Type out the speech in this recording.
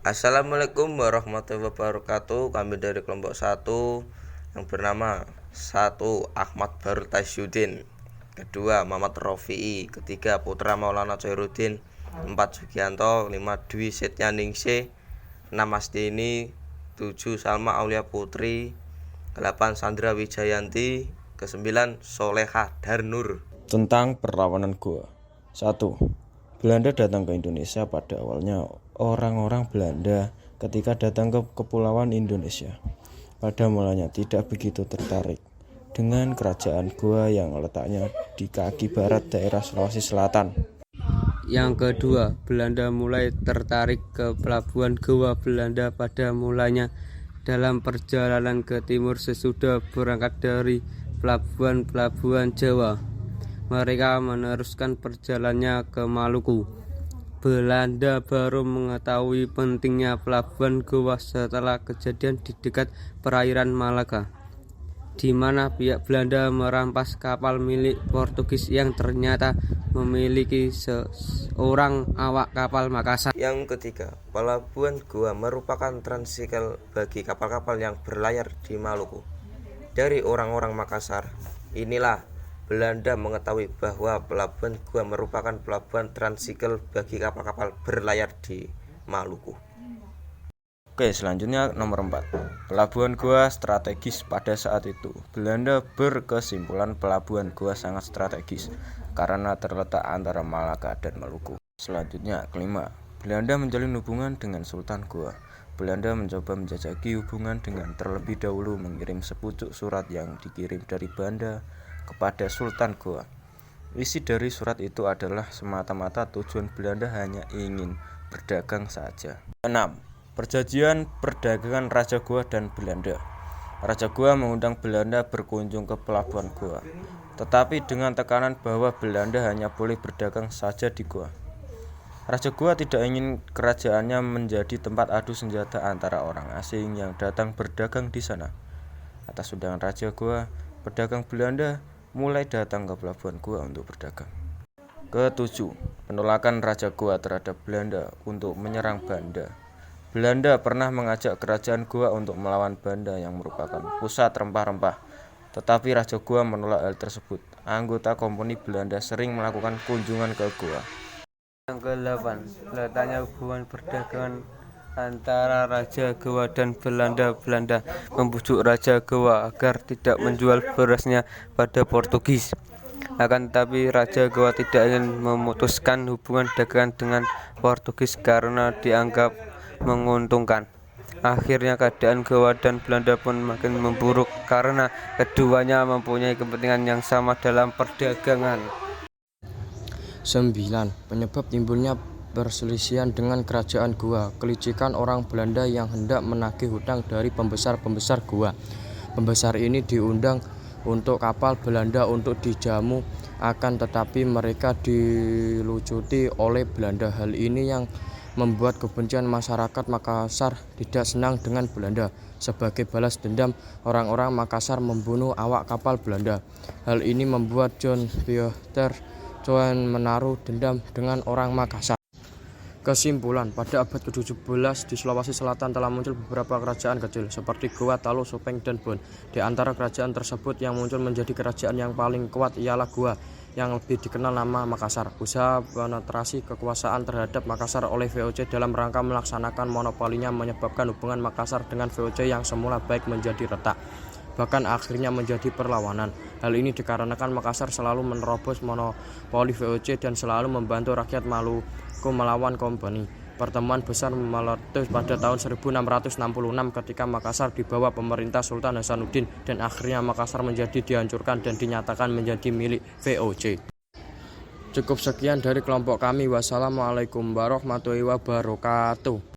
Assalamualaikum warahmatullahi wabarakatuh. Kami dari kelompok 1 yang bernama 1 Ahmad Barul Tasyuddin, kedua Muhammad Rofi'i, ketiga Putra Maulana Khairuddin, 4 Sugianto, 5 Dwi Setyaningsih, 6 Astini, 7 Salma Aulia Putri, 8 Sandra Wijayanti, ke-9 Solehah Darnur. Tentang perlawanan gua. 1. Belanda datang ke Indonesia. Pada awalnya orang-orang Belanda ketika datang ke Kepulauan Indonesia pada mulanya tidak begitu tertarik dengan kerajaan Goa yang letaknya di kaki barat daerah Sulawesi Selatan. Yang kedua, Belanda mulai tertarik ke pelabuhan Goa Belanda pada mulanya dalam perjalanan ke timur sesudah berangkat dari pelabuhan-pelabuhan Jawa. Mereka meneruskan perjalanannya ke Maluku. Belanda baru mengetahui pentingnya pelabuhan Goa setelah kejadian di dekat perairan Malaka, di mana pihak Belanda merampas kapal milik Portugis yang ternyata memiliki seorang awak kapal Makassar. Yang ketiga, pelabuhan Goa merupakan transikal bagi kapal-kapal yang berlayar di Maluku. Dari orang-orang Makassar inilah Belanda mengetahui bahwa pelabuhan Goa merupakan pelabuhan transikal bagi kapal-kapal berlayar di Maluku. Oke, selanjutnya nomor 4. Pelabuhan Goa strategis pada saat itu. Belanda berkesimpulan pelabuhan Goa sangat strategis karena terletak antara Malaka dan Maluku. Selanjutnya, kelima. Belanda menjalin hubungan dengan Sultan Goa. Belanda mencoba menjajaki hubungan dengan terlebih dahulu mengirim sepucuk surat yang dikirim dari Banda kepada Sultan Goa. Isi dari surat itu adalah semata-mata tujuan Belanda hanya ingin berdagang saja. 6. Perjanjian perdagangan Raja Goa dan Belanda. Raja Goa mengundang Belanda berkunjung ke pelabuhan Goa, tetapi dengan tekanan bahwa Belanda hanya boleh berdagang saja di Goa. Raja Goa tidak ingin kerajaannya menjadi tempat adu senjata antara orang asing yang datang berdagang di sana. Atas undangan Raja Goa, pedagang Belanda mulai datang ke pelabuhan Goa untuk berdagang. Ke-7. Penolakan Raja Goa terhadap Belanda untuk menyerang Banda. Belanda pernah mengajak kerajaan Goa untuk melawan Banda yang merupakan pusat rempah-rempah, tetapi Raja Goa menolak hal tersebut. Anggota komponi Belanda sering melakukan kunjungan ke Goa. Yang ke-8, letaknya hubungan perdagangan antara Raja Goa dan Belanda. Belanda membujuk Raja Goa agar tidak menjual berasnya pada Portugis. Akan tetapi Raja Goa tidak ingin memutuskan hubungan dagangan dengan Portugis karena dianggap menguntungkan. Akhirnya keadaan Goa dan Belanda pun makin memburuk karena keduanya mempunyai kepentingan yang sama dalam perdagangan. 9. Penyebab timbulnya perselisihan dengan kerajaan Goa. Kelicikan orang Belanda yang hendak menagih hutang dari pembesar-pembesar Goa. Pembesar ini diundang untuk kapal Belanda untuk dijamu, akan tetapi mereka dilucuti oleh Belanda. Hal ini yang membuat kebencian masyarakat Makassar tidak senang dengan Belanda. Sebagai balas dendam, orang-orang Makassar membunuh awak kapal Belanda. Hal ini membuat John Pieter Coen menaruh dendam dengan orang Makassar. Kesimpulan, pada abad ke-17 di Sulawesi Selatan telah muncul beberapa kerajaan kecil seperti Goa, Talu, Sopeng, dan Bon. Di antara kerajaan tersebut yang muncul menjadi kerajaan yang paling kuat ialah Goa, yang lebih dikenal nama Makassar. Usaha penetrasi kekuasaan terhadap Makassar oleh VOC dalam rangka melaksanakan monopolinya menyebabkan hubungan Makassar dengan VOC yang semula baik menjadi retak, bahkan akhirnya menjadi perlawanan. Hal ini dikarenakan Makassar selalu menerobos monopoli VOC dan selalu membantu rakyat Maluku melawan kompeni. Pertemuan besar meletus pada tahun 1666 ketika Makassar di bawah pemerintah Sultan Hasanuddin, dan akhirnya Makassar menjadi dihancurkan dan dinyatakan menjadi milik VOC. Cukup sekian dari kelompok kami. Wassalamualaikum warahmatullahi wabarakatuh.